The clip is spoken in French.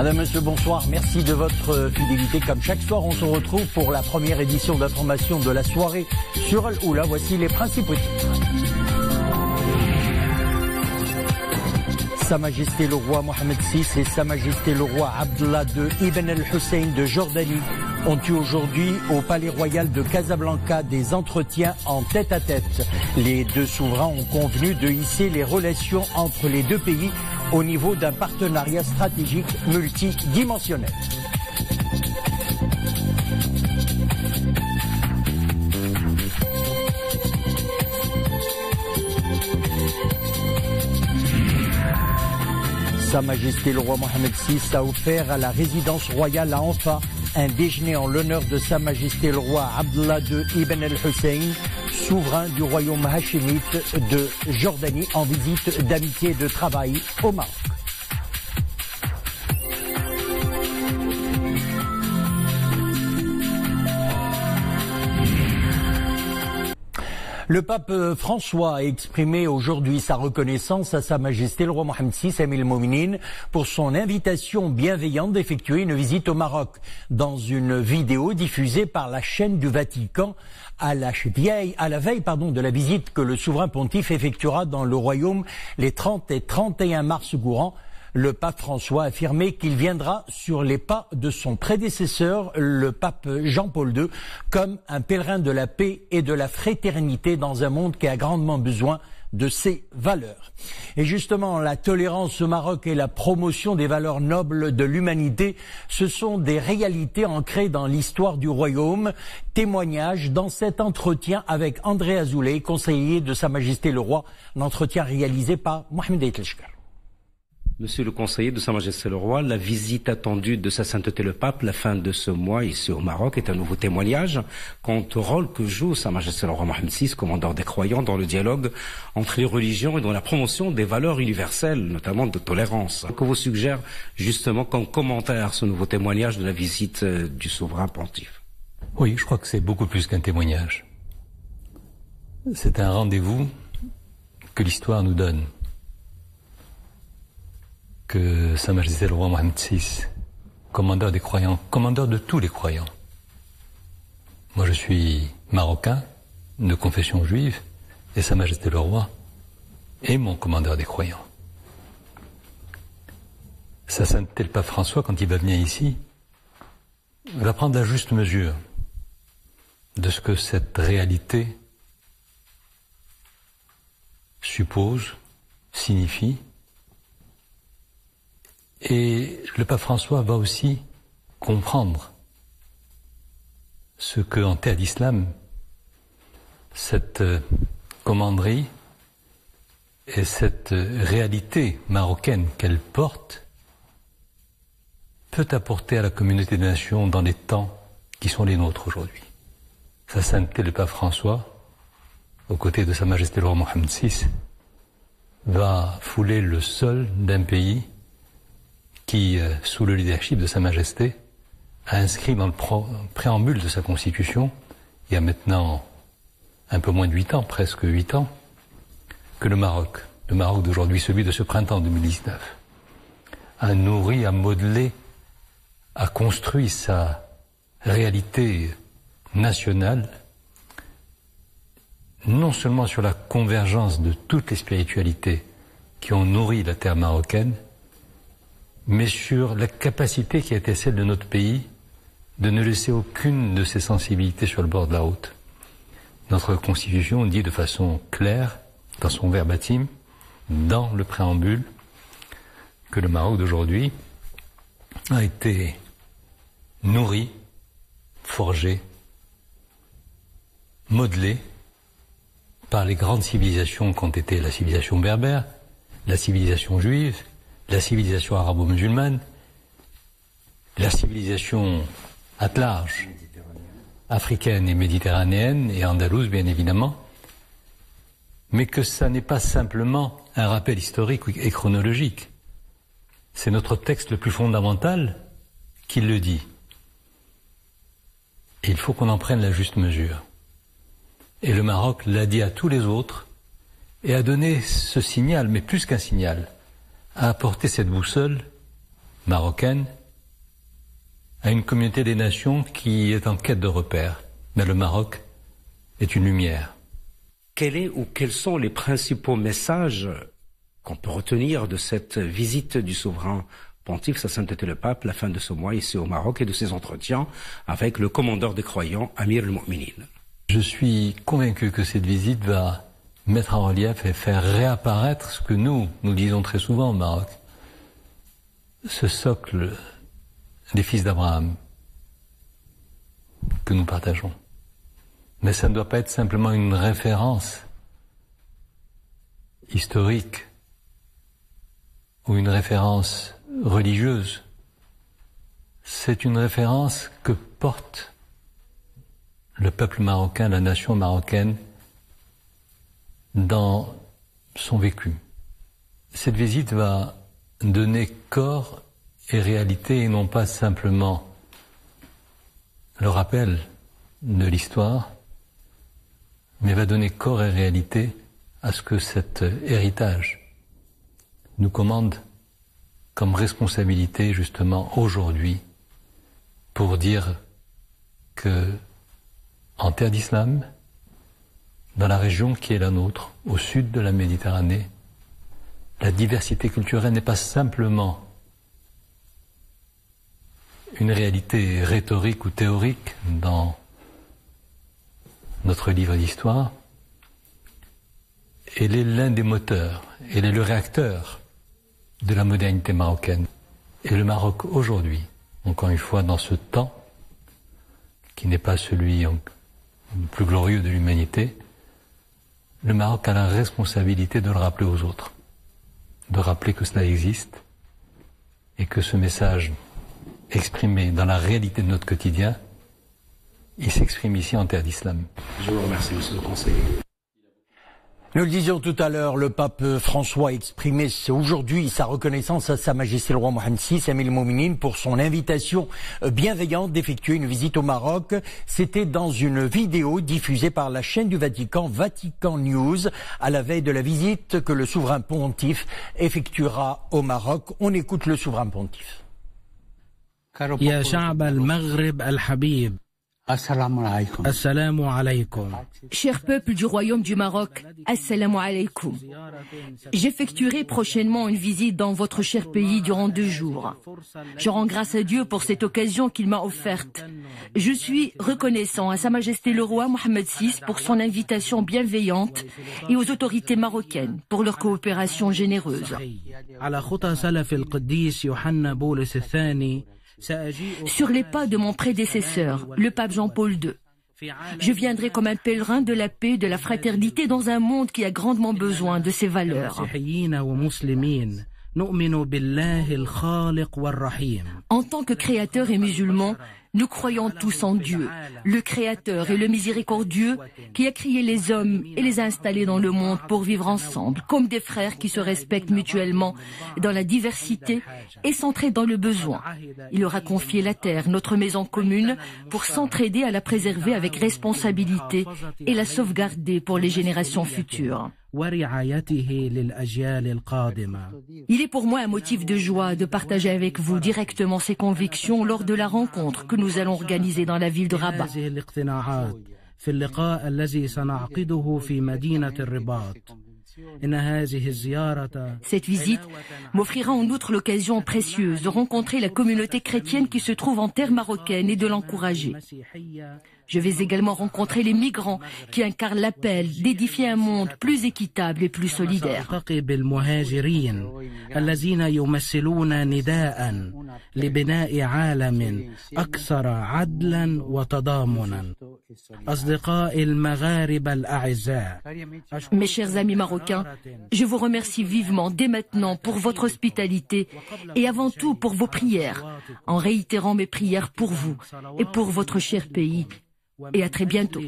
Madame, Monsieur, bonsoir. Merci de votre fidélité. Comme chaque soir, on se retrouve pour la première édition d'information de la soirée sur Al-Oula. Voici les principaux titres. Sa Majesté le roi Mohamed VI et Sa Majesté le roi Abdallah II Ibn al-Hussein de Jordanie ont eu aujourd'hui au Palais Royal de Casablanca des entretiens en tête-à-tête. Les deux souverains ont convenu de hisser les relations entre les deux pays au niveau d'un partenariat stratégique multidimensionnel. Sa Majesté le roi Mohamed VI a offert à la résidence royale à Anfa un déjeuner en l'honneur de Sa Majesté le roi Abdallah II Ibn al-Hussein, souverain du royaume hachémite de Jordanie, en visite d'amitié et de travail au Maroc. Le pape François a exprimé aujourd'hui sa reconnaissance à Sa Majesté le roi Mohamed VI Amir al-Mouminin pour son invitation bienveillante d'effectuer une visite au Maroc. Dans une vidéo diffusée par la chaîne du Vatican à la veille de la visite que le souverain pontife effectuera dans le royaume les 30 et 31 mars courants, le pape François a affirmé qu'il viendra sur les pas de son prédécesseur, le pape Jean-Paul II, comme un pèlerin de la paix et de la fraternité dans un monde qui a grandement besoin de ces valeurs. Et justement, la tolérance au Maroc et la promotion des valeurs nobles de l'humanité, ce sont des réalités ancrées dans l'histoire du royaume. Témoignage dans cet entretien avec André Azoulay, conseiller de Sa Majesté le Roi, un entretien réalisé par Mohamed Eitelchkar. Monsieur le conseiller de Sa Majesté le Roi, la visite attendue de Sa Sainteté le Pape, la fin de ce mois ici au Maroc, est un nouveau témoignage quant au rôle que joue Sa Majesté le Roi Mohamed VI, commandeur des croyants, dans le dialogue entre les religions et dans la promotion des valeurs universelles, notamment de tolérance. Que vous suggère justement comme commentaire ce nouveau témoignage de la visite du souverain pontife? Oui, je crois que c'est beaucoup plus qu'un témoignage. C'est un rendez-vous que l'histoire nous donne. Que Sa Majesté le roi Mohamed VI, commandeur des croyants, commandeur de tous les croyants. Moi je suis marocain, de confession juive, et Sa Majesté le roi est mon commandeur des croyants. Sa Sainteté le Pape François, quand il va venir ici, va prendre la juste mesure de ce que cette réalité suppose, signifie. Et le pape François va aussi comprendre ce que, en terre d'islam, cette commanderie et cette réalité marocaine qu'elle porte peut apporter à la communauté des nations dans les temps qui sont les nôtres aujourd'hui. Sa Sainteté le pape François, aux côtés de Sa Majesté le roi Mohamed VI, va fouler le sol d'un pays qui, sous le leadership de Sa Majesté, a inscrit dans le préambule de sa Constitution, il y a maintenant un peu moins de 8 ans, presque 8 ans, que le Maroc d'aujourd'hui, celui de ce printemps 2019, a nourri, a modelé, a construit sa réalité nationale, non seulement sur la convergence de toutes les spiritualités qui ont nourri la terre marocaine, mais sur la capacité qui a été celle de notre pays de ne laisser aucune de ses sensibilités sur le bord de la route. Notre Constitution dit de façon claire, dans son verbatim, dans le préambule, que le Maroc d'aujourd'hui a été nourri, forgé, modelé par les grandes civilisations qu'ont été la civilisation berbère, la civilisation juive, la civilisation arabo-musulmane, la civilisation à large, africaine et méditerranéenne, et andalouse bien évidemment, mais que ça n'est pas simplement un rappel historique et chronologique. C'est notre texte le plus fondamental qui le dit. Et il faut qu'on en prenne la juste mesure. Et le Maroc l'a dit à tous les autres, et a donné ce signal, mais plus qu'un signal, a apporté cette boussole marocaine à une communauté des nations qui est en quête de repères. Mais le Maroc est une lumière. Quel est ou quels sont les principaux messages qu'on peut retenir de cette visite du souverain pontife, Sa Sainteté le Pape, la fin de ce mois ici au Maroc, et de ses entretiens avec le commandeur des croyants, Amir al-Mu'minin? Je suis convaincu que cette visite va mettre en relief et faire réapparaître ce que nous disons très souvent au Maroc. Ce socle des fils d'Abraham que nous partageons. Mais ça ne doit pas être simplement une référence historique ou une référence religieuse. C'est une référence que porte le peuple marocain, la nation marocaine, dans son vécu. Cette visite va donner corps et réalité, et non pas simplement le rappel de l'histoire, mais va donner corps et réalité à ce que cet héritage nous commande comme responsabilité justement aujourd'hui, pour dire que en terre d'islam, dans la région qui est la nôtre, au sud de la Méditerranée, la diversité culturelle n'est pas simplement une réalité rhétorique ou théorique dans notre livre d'histoire. Elle est l'un des moteurs, elle est le réacteur de la modernité marocaine. Et le Maroc aujourd'hui, encore une fois dans ce temps, qui n'est pas celui le plus glorieux de l'humanité, le Maroc a la responsabilité de le rappeler aux autres, de rappeler que cela existe et que ce message exprimé dans la réalité de notre quotidien, il s'exprime ici en terre d'islam. Je vous remercie, monsieur le conseiller. Nous le disions tout à l'heure, le pape François a exprimé aujourd'hui sa reconnaissance à Sa Majesté le roi Mohammed VI, Amir al-Mu'minin, pour son invitation bienveillante d'effectuer une visite au Maroc. C'était dans une vidéo diffusée par la chaîne du Vatican, Vatican News, à la veille de la visite que le souverain pontife effectuera au Maroc. On écoute le souverain pontife. يا شعب المغرب الحبيب Assalamu alaykum. Cher peuple du royaume du Maroc, Assalamu alaykum. J'effectuerai prochainement une visite dans votre cher pays durant 2 jours. Je rends grâce à Dieu pour cette occasion qu'il m'a offerte. Je suis reconnaissant à Sa Majesté le roi Mohammed VI pour son invitation bienveillante et aux autorités marocaines pour leur coopération généreuse. Sur les pas de mon prédécesseur, le pape Jean-Paul II, je viendrai comme un pèlerin de la paix et de la fraternité dans un monde qui a grandement besoin de ces valeurs. En tant que créateurs et musulmans, nous croyons tous en Dieu, le Créateur et le Miséricordieux qui a créé les hommes et les a installés dans le monde pour vivre ensemble, comme des frères qui se respectent mutuellement dans la diversité et s'entraident dans le besoin. Il leur a confié la terre, notre maison commune, pour s'entraider à la préserver avec responsabilité et la sauvegarder pour les générations futures. Il est pour moi un motif de joie de partager avec vous directement ces convictions lors de la rencontre que nous allons organiser dans la ville de Rabat. Cette visite m'offrira en outre l'occasion précieuse de rencontrer la communauté chrétienne qui se trouve en terre marocaine et de l'encourager. Je vais également rencontrer les migrants qui incarnent l'appel d'édifier un monde plus équitable et plus solidaire. Mes chers amis marocains, je vous remercie vivement dès maintenant pour votre hospitalité et avant tout pour vos prières, en réitérant mes prières pour vous et pour votre cher pays. Et à très bientôt.